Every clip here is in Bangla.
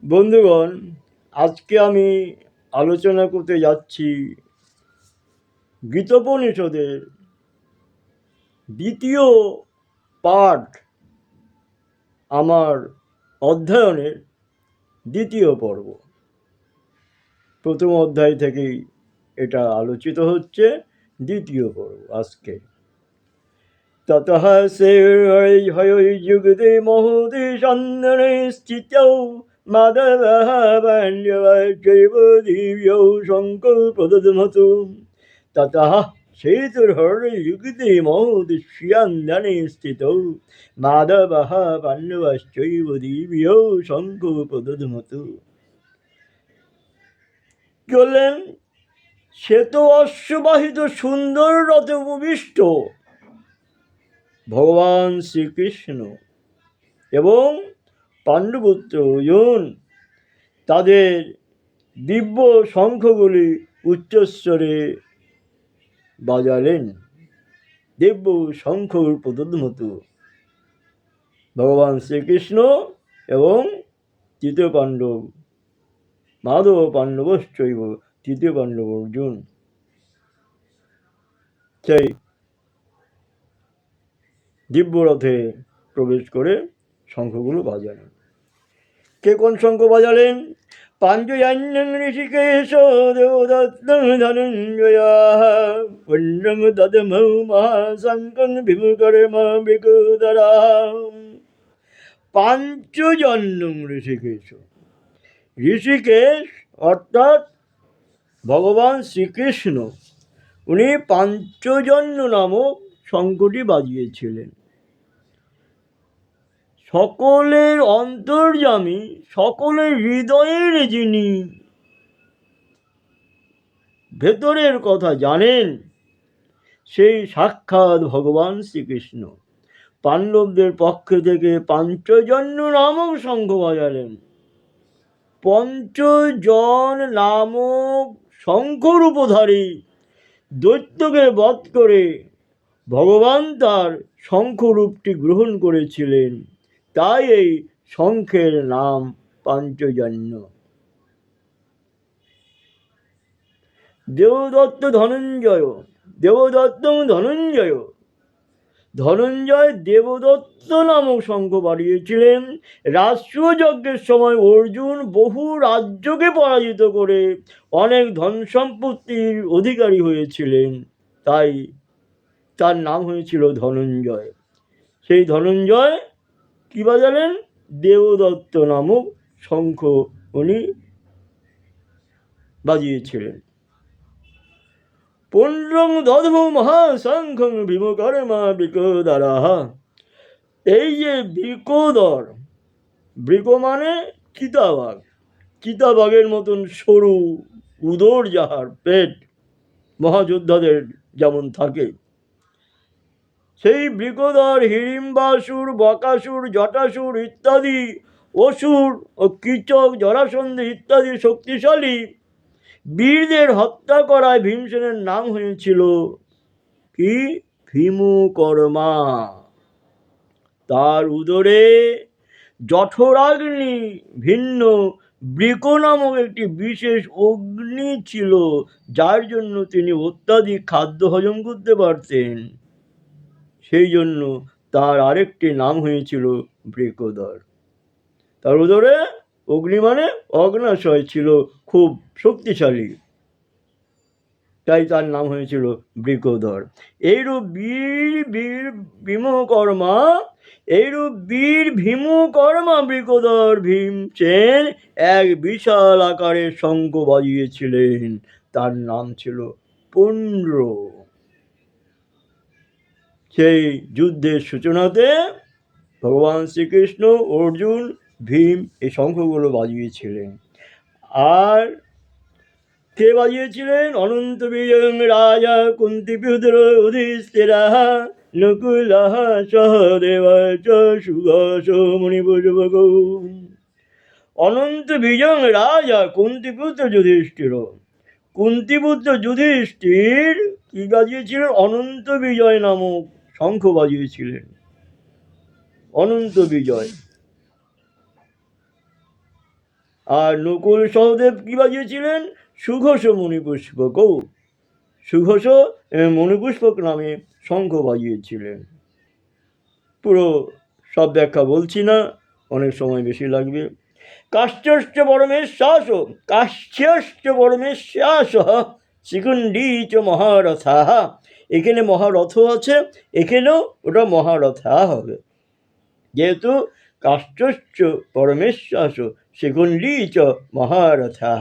বন্ধুগণ, আজকে আমি আলোচনা করতে যাচ্ছি গীতোপনিষদের দ্বিতীয় পাঠ, আমার অধ্যয়নের দ্বিতীয় পর্ব। প্রথম অধ্যায় থেকেই এটা আলোচিত হচ্ছে, দ্বিতীয় পর্ব আজকে। ততঃ সেয়ুগদে মহোদে সন্দনে স্থিতৌ মাধবঃ বাল্যবাচ্চৈব দিব্যৌ শঙ্করপদধমতু। ততঃ সেতুর্হরযুগদে মহোদে স্বন্দনে স্থিতৌ মাধবঃ পাণ্ডবাশ্চৈব দিব্যৌ শঙ্করপদধমতু। কি বললেন? শ্বেত অশ্ববাহিত সুন্দর রথে উপবিষ্ট ভগবান শ্রীকৃষ্ণ এবং পাণ্ডুপুত্র অর্জুন তাদের দিব্য শঙ্খগুলি উচ্চস্বরে বাজালেন। দিব্য শঙ্খর প্রদমতু ভগবান শ্রীকৃষ্ণ এবং তৃতীয় পাণ্ডব মাধব পাণ্ডবশ্চৈব, তৃতীয় পাণ্ডব অর্জুন সেই দিব্য রথে প্রবেশ করে শঙ্খগুলো বাজালেন। কে কোন শঙ্খ বাজালেন? পাঞ্চজন্যং ঋষিকেশ দেবদত্তং ধনঞ্জয়ঃ পুণ্যং দদমৌ মহাশঙ্কং ভীমকর্মা বিকুদরাঃ। পাঞ্চজন্যং ঋষিকেশ, ঋষিকেশ অর্থাৎ ভগবান শ্রীকৃষ্ণ, উনি পাঞ্চজন্য নামক শঙ্খটি বাজিয়েছিলেন। সকলের অন্তর্যামী, সকলের হৃদয়ের যিনি ভেতরের কথা জানেন, সেই সাক্ষাৎ ভগবান শ্রীকৃষ্ণ পাণ্ডবদের পক্ষ থেকে পাঞ্চজন্য নামক শঙ্খ বাজালেন। পঞ্চজন নামক শঙ্খরূপধারী দৈত্যকে বধ করে ভগবান তার শঙ্খরূপটি গ্রহণ করেছিলেন, তাই এই শঙ্খের নাম পাঞ্চজন্য। দেবদত্ত ধনঞ্জয়, দেবদত্ত ধনঞ্জয়, ধনঞ্জয় দেবদত্ত নামক শঙ্খ বাড়িয়েছিলেন। রাষ্ট্রযজ্ঞের সময় অর্জুন বহু রাজ্যকে পরাজিত করে অনেক ধন সম্পত্তির অধিকারী হয়েছিলেন, তাই তার নাম হয়েছিল ধনঞ্জয়। সেই ধনঞ্জয় কি বাজালেন? দেবদত্ত নামক শঙ্খ উনি বাজিয়েছিলেন। পুণ্ড্রং দধমৌ মহাশঙ্খং ভীমকর্মা বিকোদরাঃ। এই যে বিকোদর, বৃক মানে চিতাবাঘ, চিতাবাঘের মতন সরু উদর যাহার পেট, মহাযোদ্ধাদের যেমন থাকে, সেই বৃকোদর হিড়িম্বাসুর, বকাসুর, জটাসুর ইত্যাদি অসুর ও কীচক, জরাসন্ধ ইত্যাদি শক্তিশালী বীরদের হত্যা করায় ভীমসেনের নাম হয়েছিল কি? ভীমকর্মা। তার উদরে জঠরাগ্নি ভিন্ন বৃক নামক একটি বিশেষ অগ্নি ছিল, যার জন্য তিনি অত্যাধিক খাদ্য হজম করতে পারতেন। সেই জন্য তার আরেকটি নাম হয়েছিল বৃকোদর। তার উদরে অগ্নি মানে অগ্নাশয় ছিল, খুব শক্তিশালী, তাই তার নাম হয়েছিল বৃকোদর। এইরূপ বীর ভীমকর্মা, এইরূপ বীর ভীমকর্মা বৃকোদর ভীমসেন এক বিশাল আকারের শঙ্খ বাজিয়েছিলেন। তার নাম ছিল পুণ্ড্র। সেই যুদ্ধের সূচনাতে ভগবান শ্রীকৃষ্ণ, অর্জুন, ভীম এই শঙ্খগুলো বাজিয়েছিলেন। আর কে বাজিয়েছিলেন? অনন্ত বিজয়ং রাজা কুন্তিপুত্র যুধিষ্ঠিরঃ নকুলঃ সহদেবশ্চ সুঘোষ মুনিপুষ্পকৌ। অনন্ত বিজয়ং রাজা কুন্তিপুত্র যুধিষ্ঠির, কুন্তিপুত্র যুধিষ্ঠির কি বাজিয়েছিলেন? অনন্ত বিজয় নামক শঙ্খ বাজিয়েছিলেন। অনন্ত বিজয়। আর নকুল সহদেব কী বাজিয়েছিলেন? সুঘোষ মণিপুষ্পকও, সুঘোষ মণিপুষ্পক নামে শঙ্খ বাজিয়েছিলেন। পুরো সব ব্যাখ্যা বলছি না, অনেক সময় বেশি লাগবে। কাশ্চশ্চ পরমেশ্বাস, কাশ্চশ্চ পরমেশ্বাস শিখণ্ডী চ মহারথা। এখানে মহারথ আছে, এখানেও ওটা মহারথা হবে, যেহেতু কাশ্চশ্চ পরমেশ্বাস শিখণ্ডী চ মহারথা।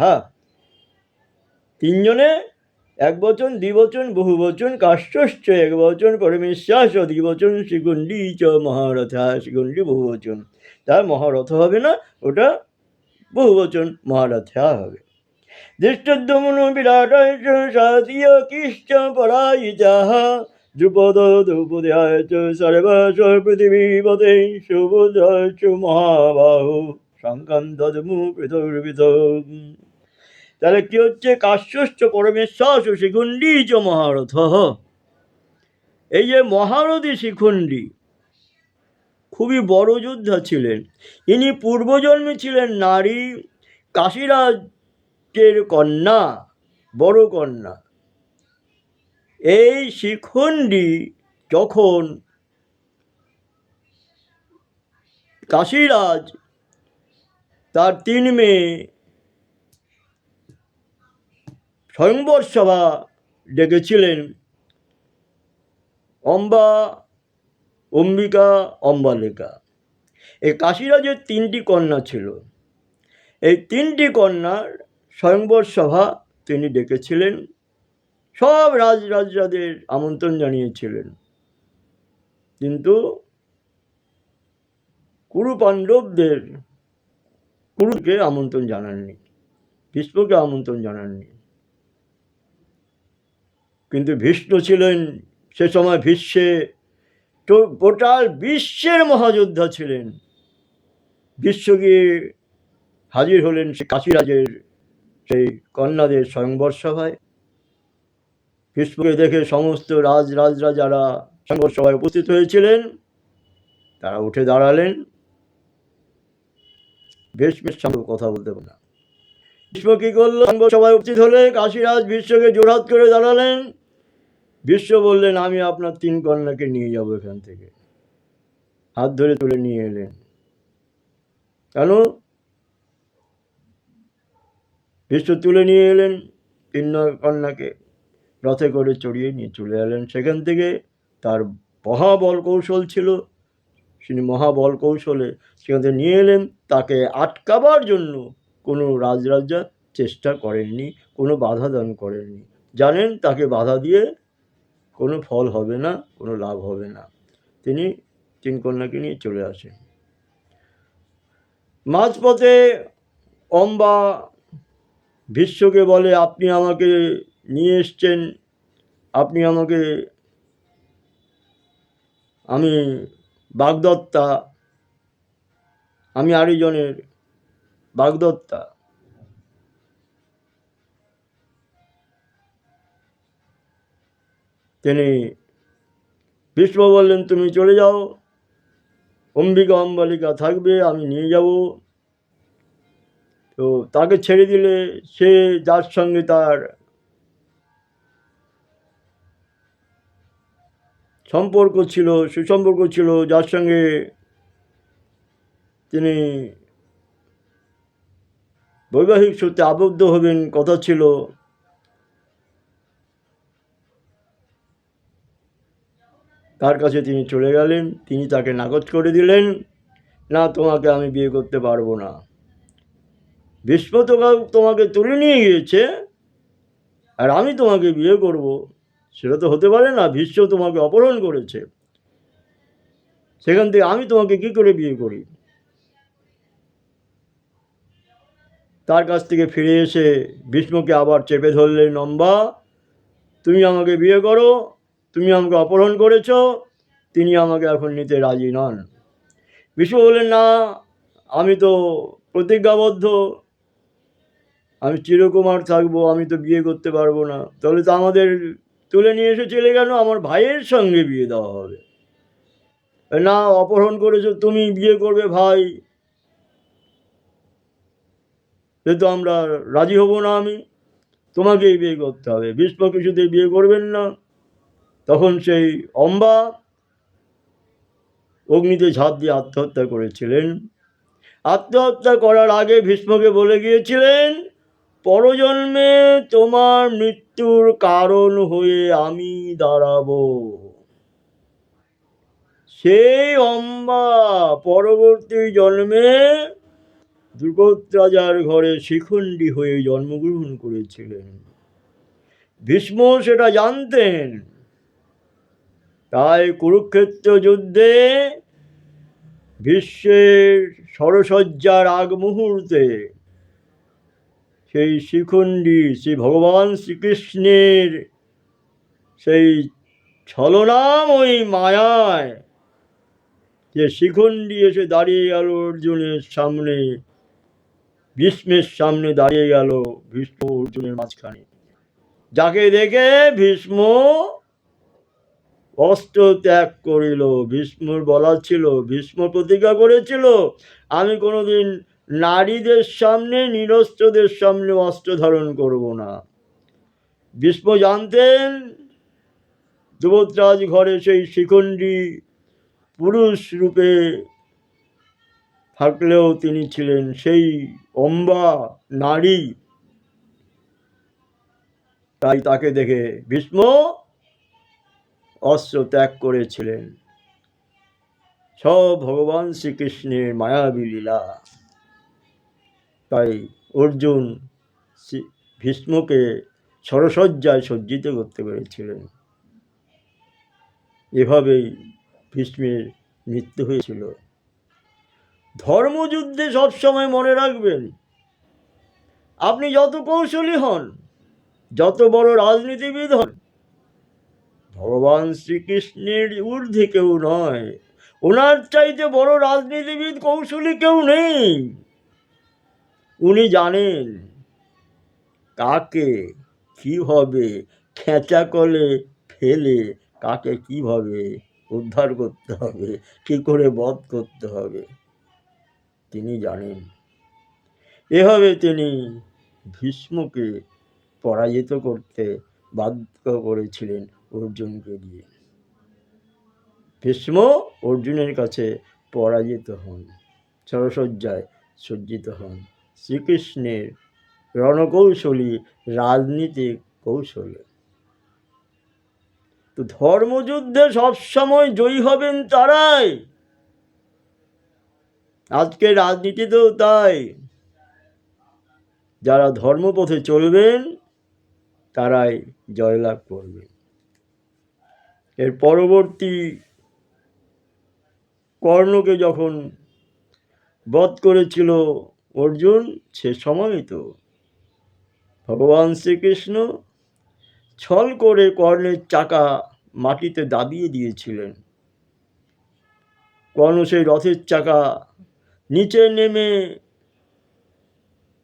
তিনজনে এক বচন, দ্বিবচন, বহু বচন। কাশ্চশ্চ এক বচন, পরমেশ্বাস দ্বিবচন, শিখণ্ডী চ মহারথা, শিখণ্ডী বহু বচন। তার মহারথ হবে না, ওটা বহু বচন মহারথা হবে। দৃষ্টদ্যমনো বিরাটায় সাতীয় কিশ্চ পরায়িতাঃ দ্রুপদ দ্রৌপদ্যায় চ সর্বস্ব পৃথিবীপতে সুভদ্রায় চ মহাবাহু শঙ্খং দদমু পৃথক। তাহলে কি হচ্ছে? কাশ্চশ্চ পরমেশ্বাস শিখণ্ডী চ মহারথ। এই যে মহারথী শিখণ্ডী খুবই বড় যোদ্ধা ছিলেন। ইনি পূর্বজন্মে ছিলেন নারী, কাশীরাজের কন্যা, বড় কন্যা। এই শিখণ্ডী যখন কাশীরাজ তার 3 মেয়ে স্বয়ংবর সভা ডেকেছিলেন, অম্বা, অম্বিকা, অম্বালিকা। এই কাশীরাজের 3টি কন্যা ছিল। এই 3টি কন্যার স্বয়ংবর সভা তিনি ডেকেছিলেন, সব রাজরাজদের আমন্ত্রণ জানিয়েছিলেন, কিন্তু কুরু পাণ্ডবদের, কুরুকে আমন্ত্রণ জানাননি, ভীষ্মকে আমন্ত্রণ জানাননি। কিন্তু ভীষ্ম ছিলেন সে সময় বিশ্বে, টোটাল বিশ্বের মহাযোদ্ধা ছিলেন। বিশ্ব গিয়ে হাজির হলেন সে কাশীরাজের সেই কন্যাদের স্বয়ংবর সভায়। ভীষ্মকে দেখে সমস্ত রাজরাজারা স্বয়ংবর সভায় উপস্থিত হয়েছিলেন, তারা উঠে দাঁড়ালেন। ভীষ্মের সঙ্গে কথা বলতে পারে না। ভীষ্ম কি করল? স্বয়ংবর সভায় উপস্থিত হলে কাশীরাজ ভীষ্মকে জোড়হাত করে দাঁড়ালেন। ভীষ্ম বললেন, আমি আপনার 3 কন্যাকে নিয়ে যাব এখান থেকে। হাত ধরে তুলে নিয়ে এলেন। কেন? ভীষ্ম তুলে নিয়ে এলেন 3 কন্যাকে, রথে করে চড়িয়ে নিয়ে চলে এলেন। সেখান থেকে তার মহাবল কৌশল ছিল, তিনি মহাবল কৌশলে সেখান থেকে নিয়ে এলেন। তাকে আটকাবার জন্য কোনো রাজরাজা চেষ্টা করেননি, কোনো বাধা দান করেননি। জানেন তাকে বাধা দিয়ে কোনো ফল হবে না, কোনো লাভ হবে না। তিনি 3 কন্যাকে নিয়ে চলে আসেন। মাঝপথে অম্বা ভীষ্মকে বলে, আপনি আমাকে নিয়ে এসছেন, আপনি আমাকে, আমি বাগদত্তা, আমি আরিজনের বাগদত্তা। তিনি ভীষ্ম বললেন, তুমি চলে যাও, অম্বিকা অম্বালিকা থাকবে, আমি নিয়ে যাব। তো তাকে ছেড়ে দিলে সে যার সঙ্গে তার সম্পর্ক ছিল, সুসম্পর্ক ছিল, যার সঙ্গে তিনি বৈবাহিক সূত্রে আবদ্ধ হবেন কথা ছিল, তার কাছে তিনি চলে গেলেন। তিনি তাকে নাকচ করে দিলেন, না, তোমাকে আমি বিয়ে করতে পারবো না। ভীষ্ম তোমাকে তুলে নিয়ে গিয়েছে আর আমি তোমাকে বিয়ে করব, সেটা তো হতে পারে না। ভীষ্ম তোমাকে অপহরণ করেছে, সেখান থেকে আমি তোমাকে কি করে বিয়ে করি? তার কাছ থেকে ফিরে এসে ভীষ্মকে আবার চেপে ধরলেন, অম্বা, তুমি আমাকে বিয়ে করো, তুমি আমাকে অপহরণ করেছ। তিনি আমাকে এখন নিতে রাজি নন। ভীষ্ম বললেন, না, আমি তো প্রতিজ্ঞাবদ্ধ, আমি চিরকুমার থাকবো, আমি তো বিয়ে করতে পারবো না। তাহলে তো আমাদের তুলে নিয়ে এসে চলে গেল, আমার ভাইয়ের সঙ্গে বিয়ে দেওয়া হবে। না, অপহরণ করেছো তুমি, বিয়ে করবে ভাই। যেহেতু আমরা রাজি হব না, আমি তোমাকেই বিয়ে করতে হবে। ভীষ্ম কিছুতেই বিয়ে করবেন না। তখন সেই অম্বা অগ্নিতে ঝাঁপ দিয়ে আত্মহত্যা করেছিলেন। আত্মহত্যা করার আগে ভীষ্মকে বলে গিয়েছিলেন, পরজন্মে তোমার মৃত্যুর কারণ হয়ে আমি দাঁড়াবো। সেই অম্বা পরবর্তী জন্মে দ্রুপদ রাজার ঘরে শিখণ্ডী হয়ে জন্মগ্রহণ করেছিলেন। ভীষ্ম সেটা জানতেন, তাই কুরুক্ষেত্র যুদ্ধে ভীষ্মের ষড়সজ্জার আগ মুহূর্তে সেই শিখণ্ডী শ্রী ভগবান শ্রীকৃষ্ণের সেই ছলনাময়ী মায়ায় যে শিখণ্ডী এসে দাঁড়িয়ে গেল অর্জুনের সামনে, ভীষ্মের সামনে দাঁড়িয়ে গেল ভীষ্ম অর্জুনের মাঝখানে, যাকে দেখে ভীষ্ম অস্ত্র ত্যাগ করিল। ভীষ্মর বলা ছিল, ভীষ্ম প্রতিজ্ঞা করেছিল, আমি কোনোদিন নারীদের সামনে, নিরস্ত্রদের সামনে অস্ত্র ধারণ করব না। ভীষ্ম জানতেন দ্রুপদরাজ ঘরে সেই শিখণ্ডী পুরুষ রূপে থাকলেও তিনি ছিলেন সেই অম্বা নারী, তাই তাকে দেখে ভীষ্ম অস্ত্র ত্যাগ করেছিলেন। সব ভগবান শ্রীকৃষ্ণের মায়াবী লীলা। তাই অর্জুন ভীষ্মকে ষড়সজ্জায় সজ্জিত করতে পেরেছিলেন। এভাবেই ভীষ্মের মৃত্যু হয়েছিল। ধর্মযুদ্ধে সবসময় মনে রাখবেন, আপনি যত কৌশলী হন, যত বড় রাজনীতিবিদ হন, ভগবান শ্রীকৃষ্ণের ঊর্ধ্বে কেউ নয়। ওনার চাইতে বড় রাজনীতিবিদ কৌশলী কেউ নেই। উনি জানেন কাকে কিভাবে খেঁচা কলে ফেলে কাকে কিভাবে উদ্ধার করতে হবে, কি করে বধ করতে হবে, তিনি জানেন। এভাবে তিনি ভীষ্মকে পরাজিত করতে বাধ্য করেছিলেন অর্জুনকে দিয়ে। ভীষ্ম অর্জুনের কাছে পরাজিত হন, ষড়সজ্জায় সজ্জিত হন। শ্রীকৃষ্ণের রণকৌশলী, রাজনীতিক কৌশলে। তো ধর্মযুদ্ধে সবসময় জয়ী হবেন তারাই। আজকে রাজনীতিতেও তাই, যারা ধর্মপথে চলবেন তারাই জয়লাভ করবেন। এর পরবর্তী কর্ণকে যখন বধ করেছিল অর্জুন, সে সময় তো ভগবান শ্রীকৃষ্ণ ছল করে কর্ণের চাকা মাটিতে দাবিয়ে দিয়েছিলেন। কর্ণ সেই রথের চাকা নিচে নেমে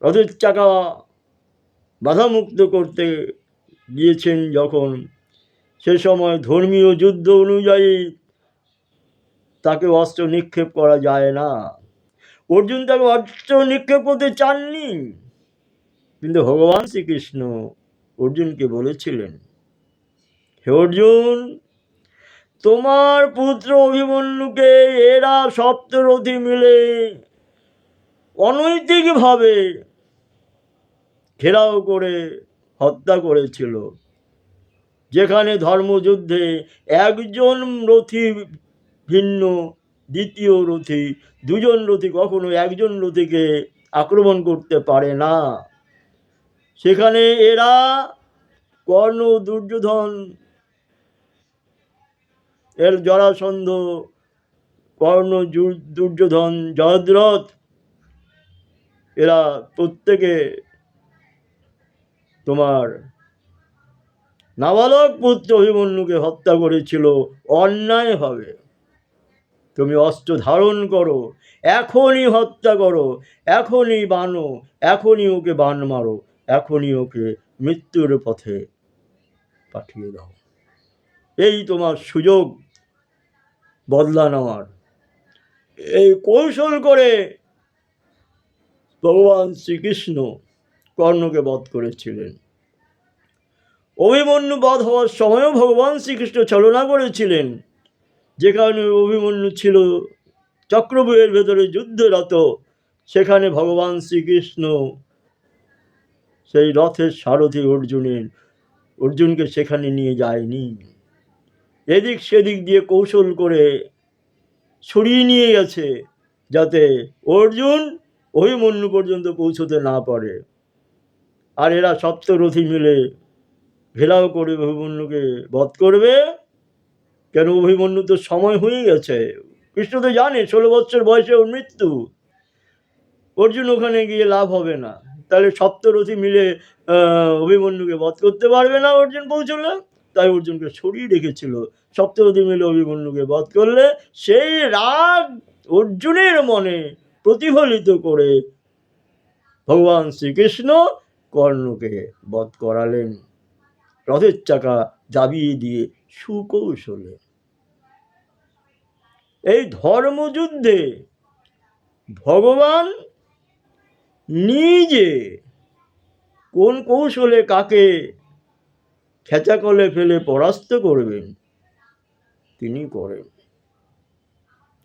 রথের চাকা বাধামুক্ত করতে গিয়েছেন যখন, সে সময় ধর্মীয় যুদ্ধ অনুযায়ী তাকে অস্ত্র নিক্ষেপ করা যায় না। অর্জুন তাকে অস্ত্র নিক্ষেপ করতে চাননি, কিন্তু ভগবান শ্রীকৃষ্ণ অর্জুনকে বলেছিলেন, হে অর্জুন, তোমার পুত্র অভিমন্যুকে এরা সপ্তরথী মিলে অনৈতিকভাবে ঘেরাও করে হত্যা করেছিল। যেখানে ধর্মযুদ্ধে একজন রথী ভিন্ন দ্বিতীয় রথী, দুজন রথী কখনো একজন রথীকে আক্রমণ করতে পারে না, সেখানে এরা কর্ণ, দুর্যোধন, এর জরাসন্ধ, কর্ণ, দুর্যোধন, জয়দ্রথ, এরা প্রত্যেকে তোমার নাবালক পুত্র অভিমন্যুকে হত্যা করেছিল অন্যায়ভাবে। তুমি অস্ত্র ধারণ করো, এখনই হত্যা করো, এখনই বানো, এখনই ওকে বান মারো, এখনই ওকে মৃত্যুর পথে পাঠিয়ে দাও। এই তোমার সুযোগ বদলা নেওয়ার। এই কৌশল করে ভগবান শ্রীকৃষ্ণ কর্ণকে বধ করেছিলেন। অভিমন্যু বধ হওয়ার সময়ও ভগবান শ্রীকৃষ্ণ ছলনা করেছিলেন। যেখানে অভিমন্যু ছিল চক্রব্যূহের ভেতরে যুদ্ধরত, সেখানে ভগবান শ্রীকৃষ্ণ সেই রথের সারথি অর্জুনকে সেখানে নিয়ে যায়নি। এদিক সেদিক দিয়ে কৌশল করে ছড়িয়ে নিয়ে গেছে, যাতে অর্জুন অভিমন্যু পর্যন্ত পৌঁছতে না পারে। আর এরা সপ্তরথী মিলে ঘেরাও করে অভিমন্যুকে বধ করবে। কেন, অভিমন্যু তো সময় হয়ে গেছে। কৃষ্ণ তো জানে 16 বছর বয়সে ওর মৃত্যু, অর্জুন ওখানে গিয়ে লাভ হবে না। তাহলে সপ্তরথী মিলে অভিমন্যুকে বধ করতে পারবে না অর্জুন পৌঁছলে, তাই অর্জুনকে সরিয়ে রেখেছিল। সপ্তরথী মিলে অভিমন্যুকে বধ করলে সেই রাগ অর্জুনের মনে প্রতিফলিত করে ভগবান শ্রীকৃষ্ণ কর্ণকে বধ করালেন রথের চাকা দাবিয়ে দিয়ে সুকৌশলে। এই ধর্মযুদ্ধে ভগবান নিজে কোন কৌশলে কাকে খেচাকলে ফেলে পরাস্ত করবেন তিনি করেন।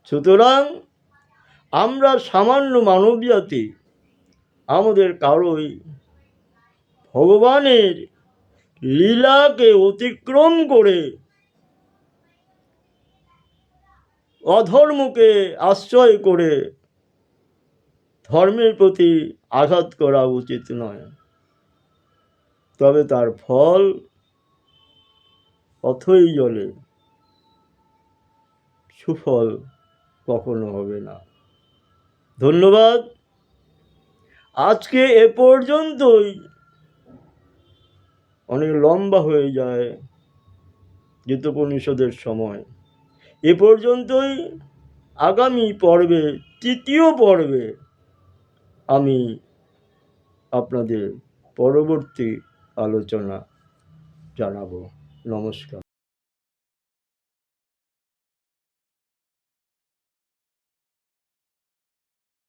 সুতরাং আমরা সামান্য মানব জাতি, আমাদের কারোই ভগবানের লীলাকে অতিক্রম করে অধর্মকে আশ্রয় করে ধর্মের প্রতি আঘাত করা উচিত নয়। তবে তার ফল অথই জলে, সুফল কখনো হবে না। ধন্যবাদ। আজকে এ পর্যন্তই। অনেক লম্বা হয়ে যায় গীতোপনিষদের সময়। এ পর্যন্তই। আগামী পর্বে, তৃতীয় পর্বে আমি আপনাদের পরবর্তী আলোচনা জানাবো। নমস্কার।